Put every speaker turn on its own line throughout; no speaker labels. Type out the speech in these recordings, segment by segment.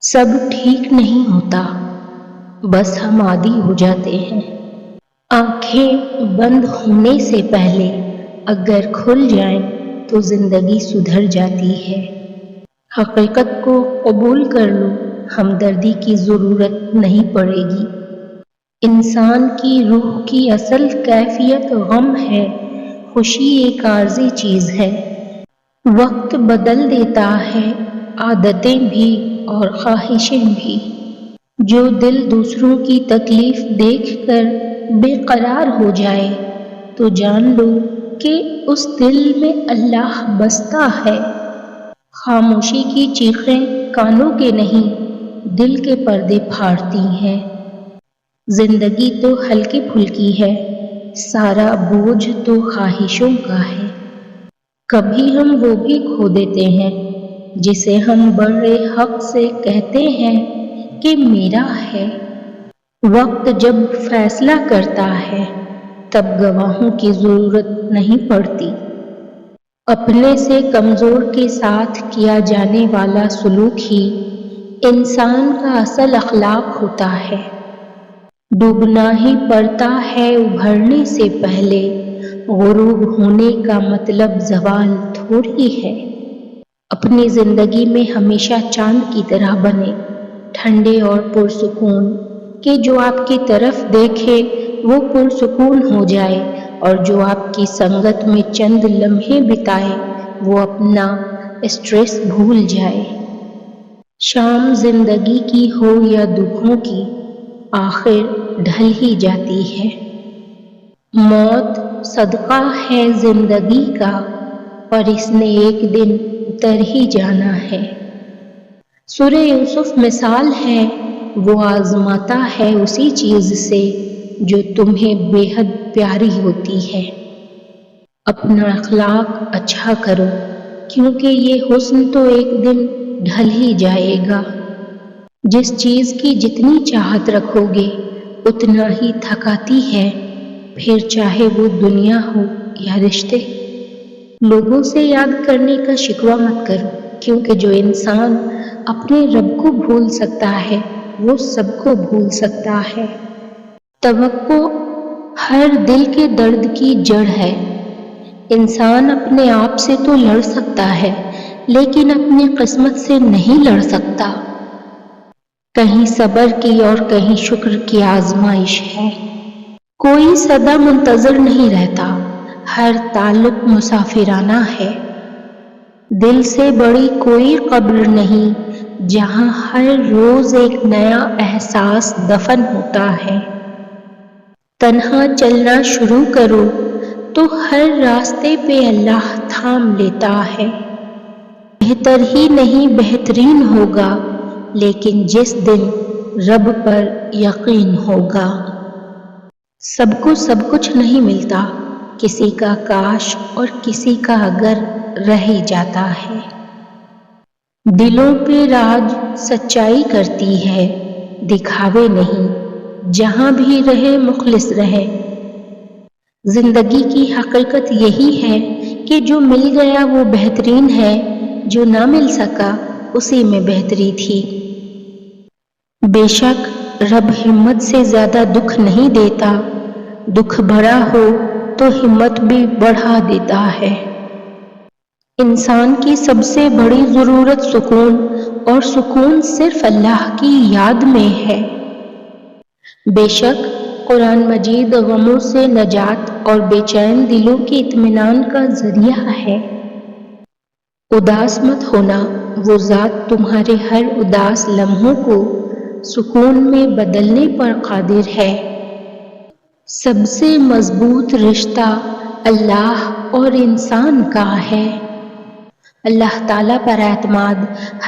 سب ٹھیک نہیں ہوتا، بس ہم عادی ہو جاتے ہیں۔ آنکھیں بند ہونے سے پہلے اگر کھل جائیں تو زندگی سدھر جاتی ہے۔ حقیقت کو قبول کر لو، ہمدردی کی ضرورت نہیں پڑے گی۔ انسان کی روح کی اصل کیفیت غم ہے، خوشی ایک عارضی چیز ہے۔ وقت بدل دیتا ہے، عادتیں بھی اور خواہشیں بھی۔ جو دل دوسروں کی تکلیف دیکھ کر بے قرار ہو جائے تو جان لو کہ اس دل میں اللہ بستا ہے۔ خاموشی کی چیخیں کانوں کے نہیں، دل کے پردے پھاڑتی ہیں۔ زندگی تو ہلکی پھلکی ہے، سارا بوجھ تو خواہشوں کا ہے۔ کبھی ہم وہ بھی کھو دیتے ہیں جسے ہم بڑے حق سے کہتے ہیں کہ میرا ہے۔ وقت جب فیصلہ کرتا ہے تب گواہوں کی ضرورت نہیں پڑتی۔ اپنے سے کمزور کے ساتھ کیا جانے والا سلوک ہی انسان کا اصل اخلاق ہوتا ہے۔ ڈوبنا ہی پڑتا ہے ابھرنے سے پہلے، غروب ہونے کا مطلب زوال تھوڑی ہے۔ اپنی زندگی میں ہمیشہ چاند کی طرح بنے، ٹھنڈے اور پرسکون، کہ جو آپ کی طرف دیکھے وہ پرسکون ہو جائے، اور جو آپ کی سنگت میں چند لمحے بتائے وہ اپنا اسٹریس بھول جائے۔ شام زندگی کی ہو یا دکھوں کی، آخر ڈھل ہی جاتی ہے۔ موت صدقہ ہے زندگی کا، اور اس نے ایک دن اتر ہی جانا ہے۔ سورہ یوسف مثال ہے، وہ آزماتا ہے اسی چیز سے جو تمہیں بے حد پیاری ہوتی ہے۔ اپنا اخلاق اچھا کرو، کیونکہ یہ حسن تو ایک دن ڈھل ہی جائے گا۔ جس چیز کی جتنی چاہت رکھو گے اتنا ہی تھکاتی ہے، پھر چاہے وہ دنیا ہو یا رشتے۔ لوگوں سے یاد کرنے کا شکوہ مت کرو، کیونکہ جو انسان اپنے رب کو بھول سکتا ہے وہ سب کو بھول سکتا ہے۔ توقع ہر دل کے درد کی جڑ ہے۔ انسان اپنے آپ سے تو لڑ سکتا ہے لیکن اپنی قسمت سے نہیں لڑ سکتا۔ کہیں صبر کی اور کہیں شکر کی آزمائش ہے۔ کوئی سدا منتظر نہیں رہتا، ہر تعلق مسافرانہ ہے۔ دل سے بڑی کوئی قبر نہیں جہاں ہر روز ایک نیا احساس دفن ہوتا ہے۔ تنہا چلنا شروع کرو تو ہر راستے پہ اللہ تھام لیتا ہے۔ بہتر ہی نہیں بہترین ہوگا، لیکن جس دن رب پر یقین ہوگا۔ سب کو سب کچھ نہیں ملتا، کسی کا کاش اور کسی کا اگر رہ ہی جاتا ہے۔ دلوں پہ راج سچائی کرتی ہے، دکھاوے نہیں، جہاں بھی رہے مخلص رہے۔ زندگی کی حقیقت یہی ہے کہ جو مل گیا وہ بہترین ہے، جو نہ مل سکا اسی میں بہتری تھی۔ بے شک رب ہمت سے زیادہ دکھ نہیں دیتا، دکھ بڑا ہو تو ہمت بھی بڑھا دیتا ہے۔ انسان کی سب سے بڑی ضرورت سکون، اور سکون صرف اللہ کی یاد میں ہے۔ بے شک قرآن مجید غموں سے نجات اور بے چین دلوں کے اطمینان کا ذریعہ ہے۔ اداس مت ہونا، وہ ذات تمہارے ہر اداس لمحوں کو سکون میں بدلنے پر قادر ہے۔ سب سے مضبوط رشتہ اللہ اور انسان کا ہے۔ اللہ تعالیٰ پر اعتماد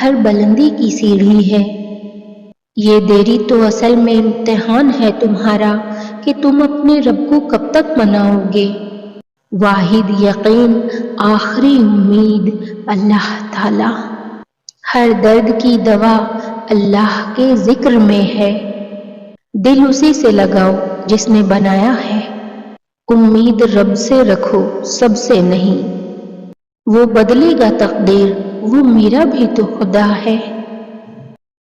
ہر بلندی کی سیڑھی ہے۔ یہ دیری تو اصل میں امتحان ہے تمہارا کہ تم اپنے رب کو کب تک مناؤ گے۔ واحد یقین، آخری امید اللہ تعالیٰ۔ ہر درد کی دوا اللہ کے ذکر میں ہے۔ دل اسی سے لگاؤ جس نے بنایا ہے۔ امید رب سے رکھو، سب سے نہیں۔ وہ بدلے گا تقدیر، وہ میرا بھی تو خدا ہے۔